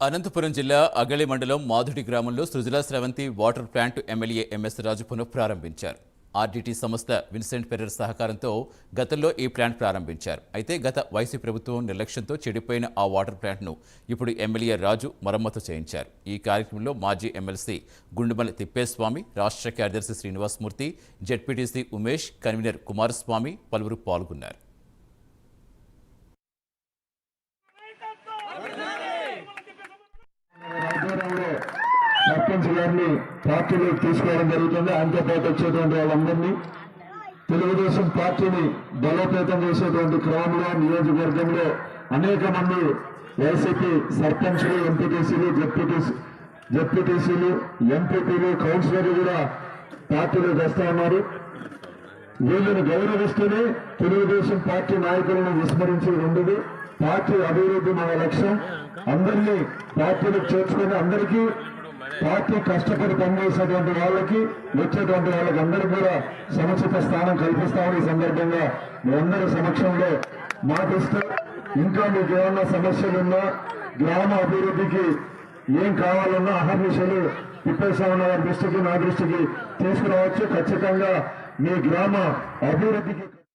అనంతపురం జిల్లా అగళి మండలం మాధుడి గ్రామంలో సృజలా స్రవంతి వాటర్ ప్లాంట్ ఎమ్మెల్యే ఎంఎస్ రాజు పునఃప్రారంభించారు. ఆర్డీటీ సంస్థ విన్సెంట్ పెర్రర్ సహకారంతో గతంలో ఈ ప్లాంట్ ప్రారంభించారు. అయితే గత వైసీపీ ప్రభుత్వం నిర్లక్ష్యంతో చెడిపోయిన ఆ వాటర్ ప్లాంట్ను ఇప్పుడు ఎమ్మెల్యే రాజు మరమ్మతు చేయించారు. ఈ కార్యక్రమంలో మాజీ ఎమ్మెల్సీ గుండుమల తిప్పేస్వామి, రాష్ట్ర కార్యదర్శి శ్రీనివాసమూర్తి, జెడ్పీటీసీ ఉమేష్, కన్వీనర్ కుమారస్వామి పలువురు పాల్గొన్నారు. సర్పంచ్ గారిని పార్టీలోకి తీసుకోవడం జరుగుతుంది. ఆయనతో పాటు వచ్చేటువంటి వాళ్ళందరినీ తెలుగుదేశం పార్టీని బలోపేతం చేసేటువంటి క్రమంలో నియోజకవర్గంలో అనేక మంది వైసీపీ సర్పంచ్లు, ఎంపీటీసీలు, జెడ్పీటీసీలు, ఎంపీపీలు, కౌన్సిలర్లు కూడా పార్టీలోకి వస్తా ఉన్నారు. వీళ్ళని గౌరవిస్తూనే తెలుగుదేశం పార్టీ నాయకులను విస్మరించి ఉండదు. పార్టీ అభివృద్ధి మన లక్ష్యం. అందరినీ పార్టీలకు చేర్చుకొని అందరికీ పార్టీ కష్టపడి పనిచేసేటువంటి వాళ్ళకి వచ్చేటువంటి వాళ్ళకి అందరికీ కూడా సముచిత స్థానం కల్పిస్తామని ఈ సందర్భంగా మీ అందరి సమక్షంలో మాటిస్తూ, ఇంకా మీకు ఏమన్నా సమస్యలున్నా, గ్రామ అభివృద్ధికి ఏం కావాలన్నా అహర్నిశలు తిప్పేశామన్న వారి దృష్టికి, నా దృష్టికి తీసుకురావచ్చు. ఖచ్చితంగా మీ గ్రామ అభివృద్ధికి